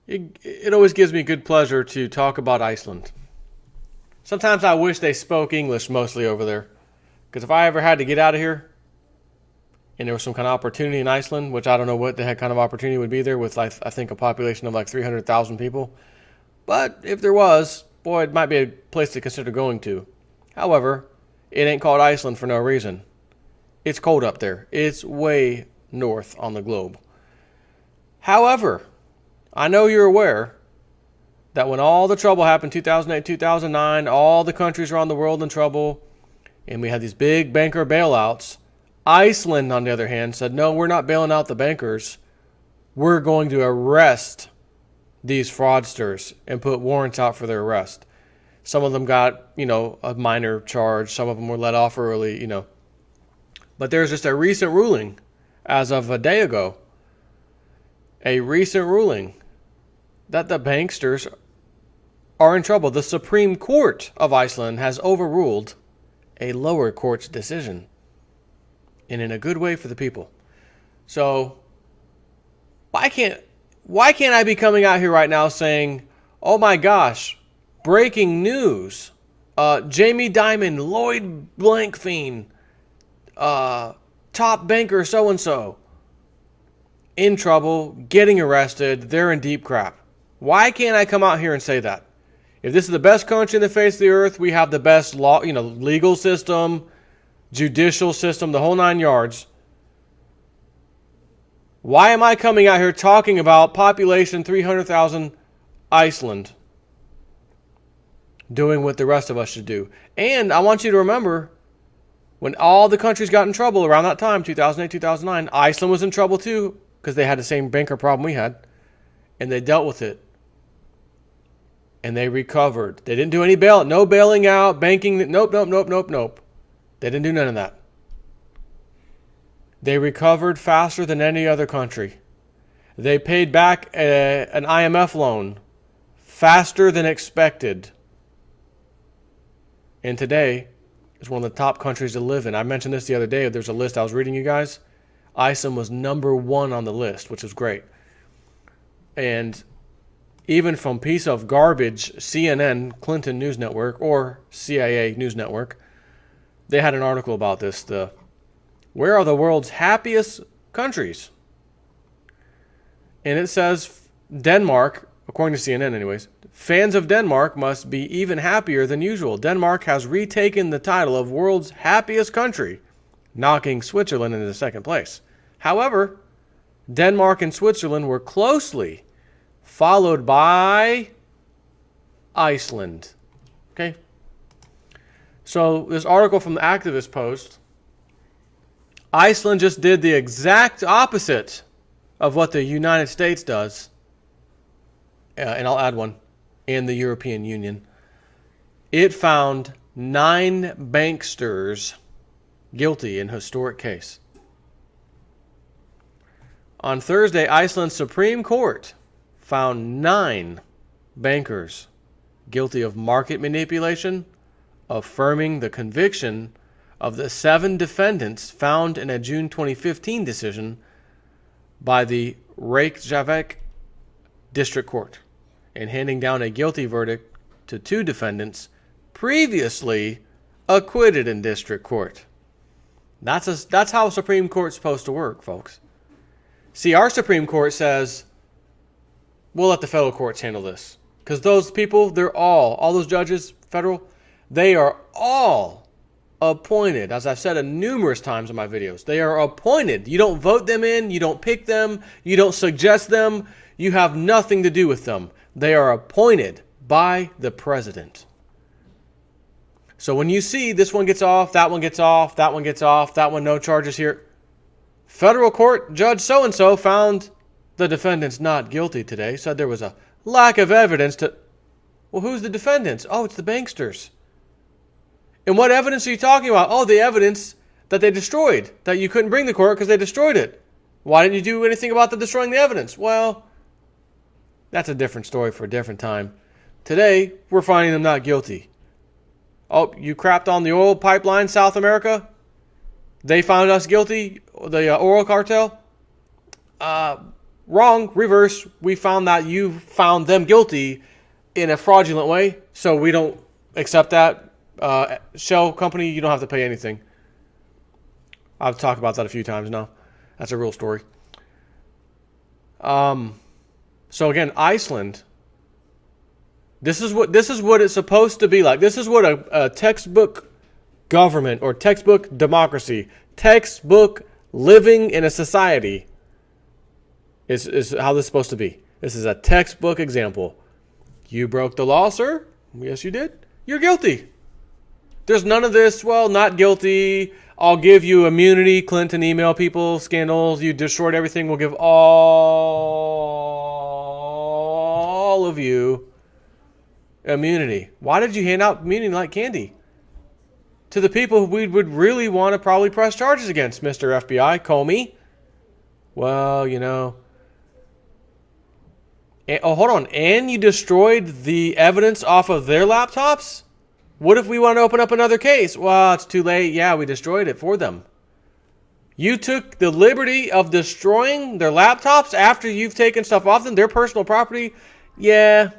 It always gives me good pleasure to talk about Iceland. Sometimes I wish they spoke English mostly over there. Because if I ever had to get out of here and there was some kind of opportunity in Iceland, which I don't know what the heck kind of opportunity would be there with, like, I think, a population of like 300,000 people. But if there was, boy, it might be a place to consider going to. However, it ain't called Iceland for no reason. It's cold up there. It's way north on the globe. However, I know you're aware that when all the trouble happened, 2008, 2009, all the countries around the world in trouble, and we had these big banker bailouts, Iceland, on the other hand, said, no, we're not bailing out the bankers. We're going to arrest these fraudsters and put warrants out for their arrest. Some of them got, a minor charge. Some of them were let off early, But there's just a recent ruling, as of a day ago, a recent ruling that the banksters are in trouble. The Supreme Court of Iceland has overruled a lower court's decision, and in a good way for the people. So why can't I be coming out here right now saying, oh my gosh, breaking news, Jamie Dimon, Lloyd Blankfein, top banker so-and-so, in trouble, getting arrested, they're in deep crap. Why can't I come out here and say that? If this is the best country in the face of the earth, we have the best law, legal system, judicial system, the whole 9 yards. Why am I coming out here talking about population 300,000 Iceland doing what the rest of us should do? And I want you to remember, when all the countries got in trouble around that time, 2008, 2009, Iceland was in trouble too because they had the same banker problem we had, and they dealt with it. And they recovered. They didn't do any no bailing out, banking. Nope. They didn't do none of that. They recovered faster than any other country. They paid back an IMF loan faster than expected. And today is one of the top countries to live in. I mentioned this the other day. There's a list I was reading you guys. Iceland was number 1 on the list, which was great. And even from piece of garbage, CNN, Clinton News Network, or CIA News Network, they had an article about this. Where are the world's happiest countries? And it says Denmark, according to CNN anyways, fans of Denmark must be even happier than usual. Denmark has retaken the title of world's happiest country, knocking Switzerland into second place. However, Denmark and Switzerland were closely followed by Iceland. Okay? So this article from the Activist Post, Iceland just did the exact opposite of what the United States does, and I'll add one, and the European Union. It found 9 banksters guilty in historic case. On Thursday, Iceland's Supreme Court found 9 bankers guilty of market manipulation, affirming the conviction of the 7 defendants found in a June 2015 decision by the Reykjavik District Court, and handing down a guilty verdict to 2 defendants previously acquitted in district court. That's how a Supreme Court's supposed to work, folks. See, our Supreme Court says, we'll let the federal courts handle this. Because those people, all those judges, federal, they are all appointed. As I've said numerous times in my videos, they are appointed. You don't vote them in, you don't pick them, you don't suggest them, you have nothing to do with them. They are appointed by the president. So when you see this one gets off, that one gets off, that one gets off, that one no charges here, federal court judge so-and-so found the defendants not guilty today, said there was a lack of evidence to... Well, who's the defendants? Oh, it's the banksters. And what evidence are you talking about? Oh, the evidence that they destroyed, that you couldn't bring to court because they destroyed it. Why didn't you do anything about the destroying the evidence? Well, that's a different story for a different time. Today, we're finding them not guilty. Oh, you crapped on the oil pipeline, South America? They found us guilty, the oil cartel? wrong, reverse. We found that you found them guilty in a fraudulent way, so we don't accept that. Shell company, you don't have to pay anything. I've talked about that a few times now. That's a real story. So again, Iceland. This is what it's supposed to be like. This is what a textbook government or textbook democracy, textbook living in a society is how this is supposed to be. This is a textbook example. You broke the law, sir? Yes, you did. You're guilty. There's none of this, well, not guilty. I'll give you immunity. Clinton email people, scandals. You destroyed everything. We'll give all of you immunity. Why did you hand out immunity like candy? To the people who we would really want to probably press charges against, Mr. FBI, Comey. Well, you know. Hold on. And you destroyed the evidence off of their laptops? What if we want to open up another case? Well, it's too late. Yeah, we destroyed it for them. You took the liberty of destroying their laptops after you've taken stuff off them, their personal property? Yeah.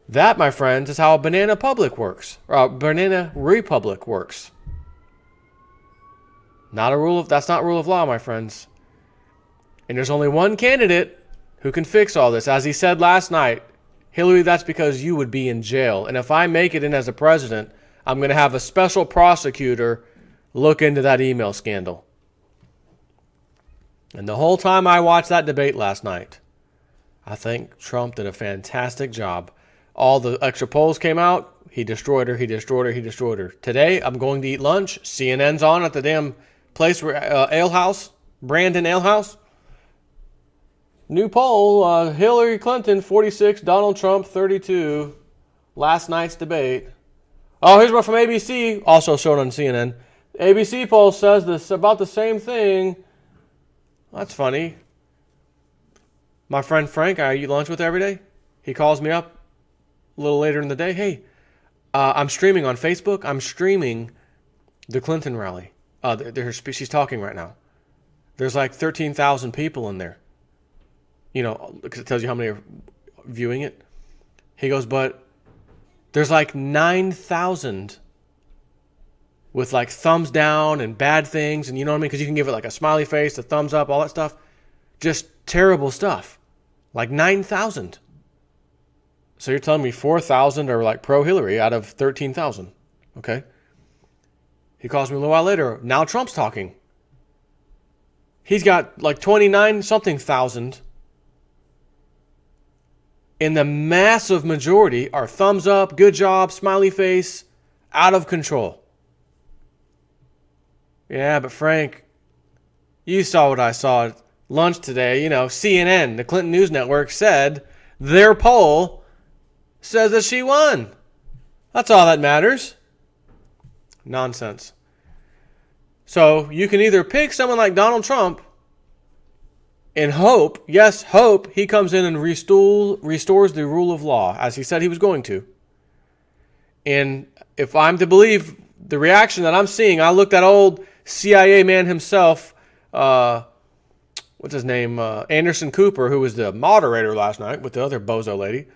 That, my friends, is how a banana republic works. That's not rule of law, my friends. And there's only one candidate who can fix all this. As he said last night, Hillary, that's because you would be in jail. And if I make it in as a president, I'm going to have a special prosecutor look into that email scandal. And the whole time I watched that debate last night, I think Trump did a fantastic job. All the extra polls came out. He destroyed her. Today, I'm going to eat lunch. CNN's on at the damn place where Ale House, Brandon Ale House. New poll, Hillary Clinton 46, Donald Trump 32. Last night's debate. Oh, here's one from ABC, also shown on CNN. ABC poll says this about the same thing. That's funny. My friend Frank, I eat lunch with every day. He calls me up a little later in the day. Hey, I'm streaming on Facebook. I'm streaming the Clinton rally. She's talking right now. There's like 13,000 people in there. You know, because it tells you how many are viewing it. He goes, but there's like 9,000 with like thumbs down and bad things. And you know what I mean? Because you can give it like a smiley face, a thumbs up, all that stuff. Just terrible stuff. Like 9,000. So you're telling me 4,000 are like pro-Hillary out of 13,000. Okay. He calls me a little while later. Now Trump's talking. He's got like 29-something thousand. And the massive majority are thumbs up, good job, smiley face, out of control. Yeah, but Frank, you saw what I saw at lunch today. You know, CNN, the Clinton News Network, said their poll says that she won. That's all that matters. Nonsense. So you can either pick someone like Donald Trump and hope, yes, hope he comes in and restores the rule of law, as he said he was going to. And if I'm to believe the reaction that I'm seeing, I looked at old CIA man himself, what's his name, Anderson Cooper, who was the moderator last night with the other bozo lady.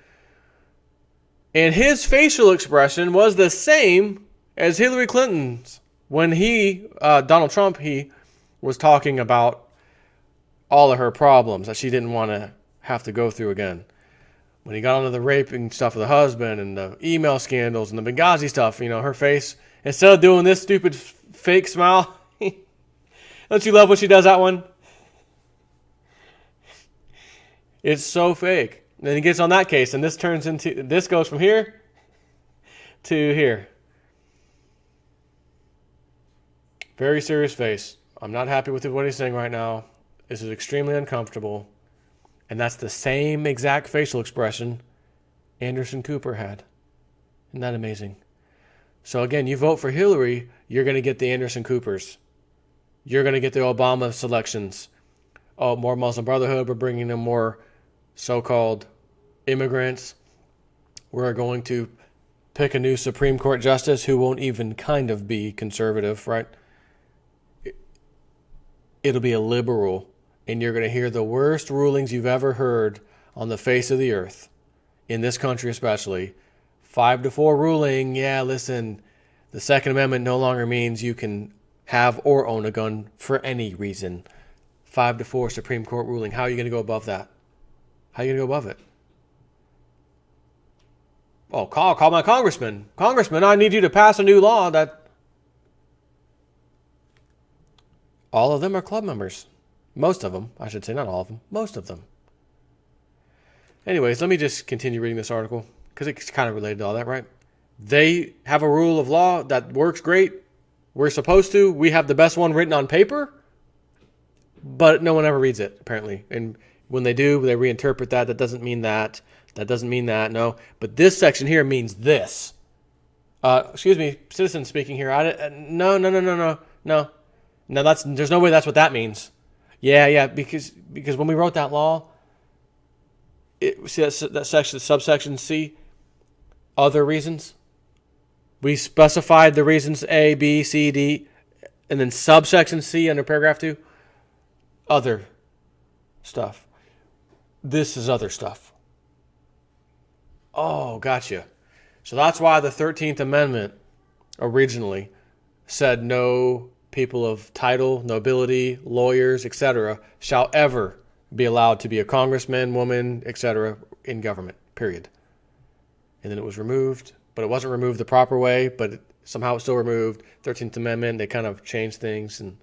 And his facial expression was the same as Hillary Clinton's when Donald Trump, he was talking about all of her problems that she didn't want to have to go through again. When he got onto the raping stuff with the husband and the email scandals and the Benghazi stuff, you know, her face, instead of doing this stupid fake smile, don't you love when she does that one? It's so fake. And then he gets on that case, and this goes from here to here. Very serious face. I'm not happy with what he's saying right now. This is extremely uncomfortable. And that's the same exact facial expression Anderson Cooper had. Isn't that amazing? So again, you vote for Hillary, you're going to get the Anderson Coopers. You're going to get the Obama selections. Oh, more Muslim Brotherhood. We're bringing in more so-called immigrants. We're going to pick a new Supreme Court justice who won't even kind of be conservative, right? It'll be a liberal and you're going to hear the worst rulings you've ever heard on the face of the earth, in this country especially. 5-4 ruling, yeah, listen, the Second Amendment no longer means you can have or own a gun for any reason. 5-4 Supreme Court ruling. How are you going to go above that? How are you going to go above it? Oh, call my congressman. Congressman, I need you to pass a new law that... All of them are club members. Most of them. I should say not all of them. Most of them. Anyways, let me just continue reading this article because it's kind of related to all that, right? They have a rule of law that works great. We're supposed to. We have the best one written on paper, but no one ever reads it, apparently. And when they do, they reinterpret that. That doesn't mean that. That doesn't mean that. No. But this section here means this. Excuse me, citizen speaking here. No. No, there's no way that's what that means. Yeah, because when we wrote that law, see that section, subsection C, other reasons. We specified the reasons A, B, C, D, and then subsection C under paragraph 2, other stuff. This is other stuff. Oh, gotcha. So that's why the 13th Amendment originally said no people of title, nobility, lawyers, etc. shall ever be allowed to be a congressman, woman, etc. in government, period. And then it was removed, but it wasn't removed the proper way, but somehow it's still removed. 13th Amendment, they kind of changed things, and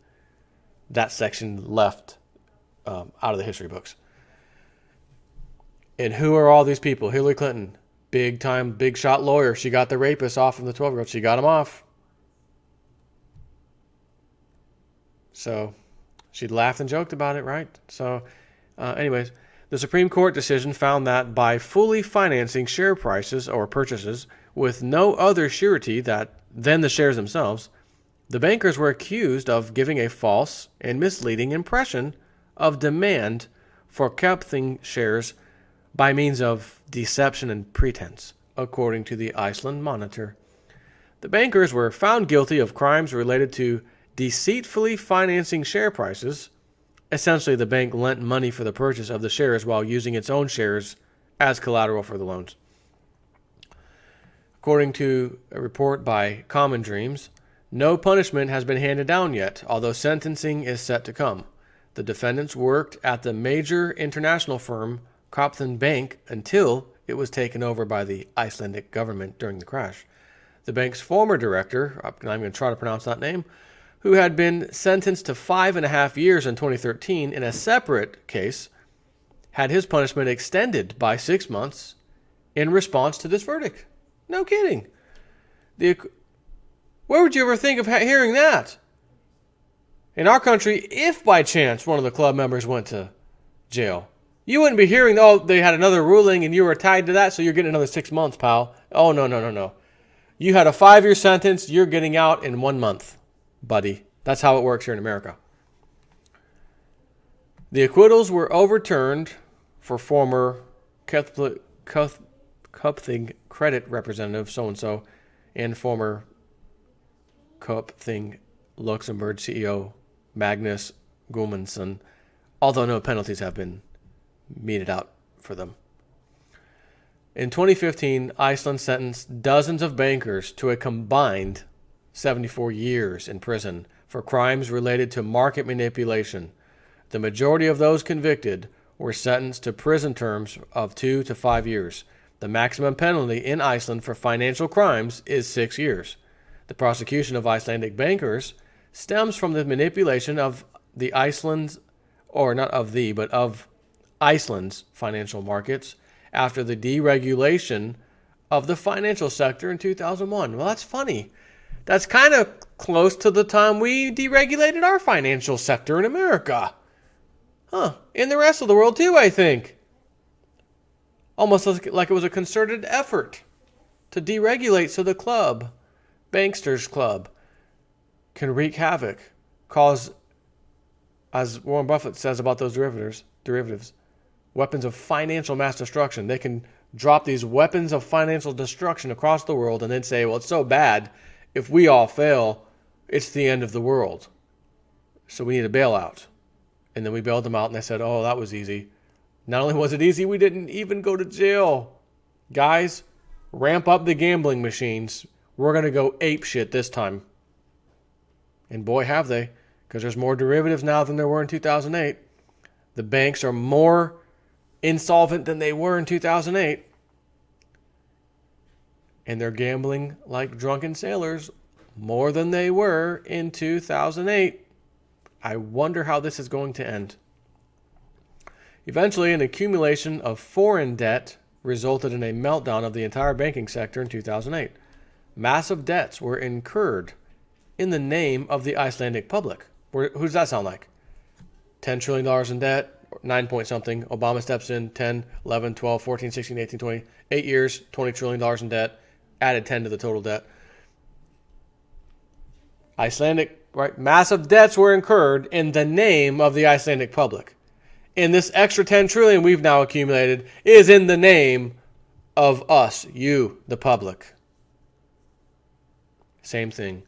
that section left out of the history books. And who are all these people? Hillary Clinton, big time, big shot lawyer. She got the rapist off from the 12-year-old. She got him off. So she laughed and joked about it, right? So anyways, the Supreme Court decision found that by fully financing share prices or purchases with no other surety than the shares themselves, the bankers were accused of giving a false and misleading impression of demand for Kaupthing shares by means of deception and pretense, according to the Iceland Monitor. The bankers were found guilty of crimes related to deceitfully financing share prices. Essentially, the bank lent money for the purchase of the shares while using its own shares as collateral for the loans. According to a report by Common Dreams, no punishment has been handed down yet, although sentencing is set to come. The defendants worked at the major international firm Kaupthing Bank until it was taken over by the Icelandic government during the crash. The bank's former director, I'm going to try to pronounce that name, who had been sentenced to 5.5 years in 2013 in a separate case, had his punishment extended by 6 months in response to this verdict. No kidding. Where would you ever think of hearing that? In our country, if by chance one of the club members went to jail, you wouldn't be hearing, oh, they had another ruling and you were tied to that, so you're getting another 6 months, pal. Oh, no. You had a 5-year sentence, you're getting out in 1 month, buddy. That's how it works here in America. The acquittals were overturned for former Kaupthing credit representative so-and-so and former Kaupthing Luxembourg CEO Magnus Gulmundsson, although no penalties have been meted out for them. In 2015, Iceland sentenced dozens of bankers to a combined 74 years in prison for crimes related to market manipulation. The majority of those convicted were sentenced to prison terms of 2 to 5 years. The maximum penalty in Iceland for financial crimes is 6 years. The prosecution of Icelandic bankers stems from the manipulation of Iceland's financial markets after the deregulation of the financial sector in 2001. Well, that's funny. That's kind of close to the time we deregulated our financial sector in America. In the rest of the world too, I think. Almost like it was a concerted effort to deregulate so the banksters club, can wreak havoc, cause, as Warren Buffett says about those derivatives, weapons of financial mass destruction. They can drop these weapons of financial destruction across the world and then say, well, it's so bad, if we all fail, it's the end of the world. So we need a bailout. And then we bailed them out, and they said, oh, that was easy. Not only was it easy, we didn't even go to jail. Guys, ramp up the gambling machines. We're going to go ape shit this time. And boy, have they. Because there's more derivatives now than there were in 2008. The banks are more insolvent than they were in 2008. And they're gambling like drunken sailors more than they were in 2008. I wonder how this is going to end. Eventually, an accumulation of foreign debt resulted in a meltdown of the entire banking sector in 2008. Massive debts were incurred in the name of the Icelandic public. Who does that sound like? $10 trillion in debt, 9 point something. Obama steps in, 10, 11, 12, 14, 16, 18, 20. 8 years, $20 trillion in debt. Added 10 to the total debt. Icelandic, right? Massive debts were incurred in the name of the Icelandic public. And this extra 10 trillion we've now accumulated is in the name of us, you, the public. Same thing.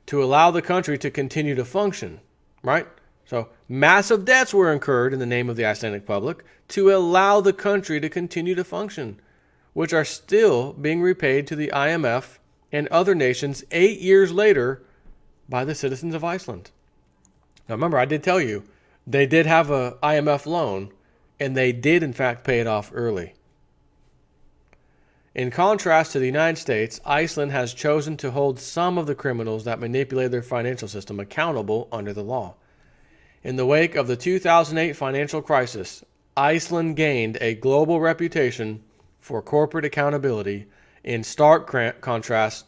To allow the country to continue to function, right? So massive debts were incurred in the name of the Icelandic public to allow the country to continue to function, which are still being repaid to the IMF and other nations 8 years later by the citizens of Iceland. Now remember, I did tell you, they did have an IMF loan, and they did in fact pay it off early. In contrast to the United States, Iceland has chosen to hold some of the criminals that manipulate their financial system accountable under the law. In the wake of the 2008 financial crisis, Iceland gained a global reputation for corporate accountability in stark contrast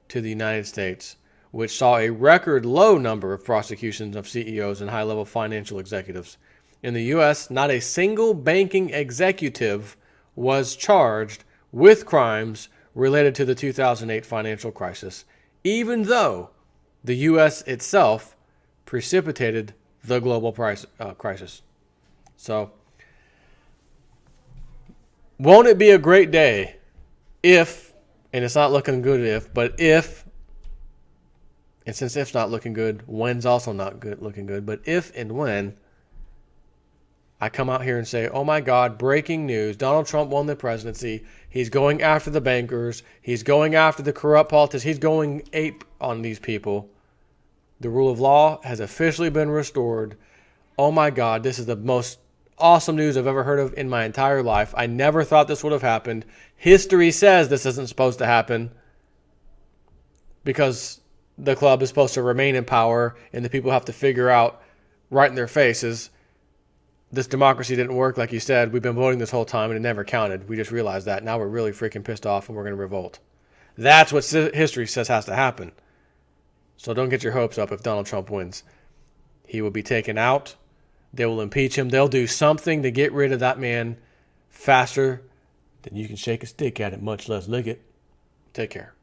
to the United States, which saw a record low number of prosecutions of CEOs and high-level financial executives. In the U.S., not a single banking executive was charged with crimes related to the 2008 financial crisis, even though the U.S. itself precipitated the global crisis. So, won't it be a great day if, and it's not looking good if, but if, and since if's not looking good, when's also not good, looking good, but if and when I come out here and say, oh my God, breaking news, Donald Trump won the presidency, he's going after the bankers, he's going after the corrupt politicians, he's going ape on these people. The rule of law has officially been restored. Oh my God, this is the most awesome news I've ever heard of in my entire life. I never thought this would have happened. History says this isn't supposed to happen because the club is supposed to remain in power and the people have to figure out right in their faces, this democracy didn't work like you said. We've been voting this whole time and it never counted. We just realized that. Now we're really freaking pissed off and we're going to revolt. That's what history says has to happen. So don't get your hopes up if Donald Trump wins. He will be taken out. They will impeach him. They'll do something to get rid of that man faster than you can shake a stick at it, much less lick it. Take care.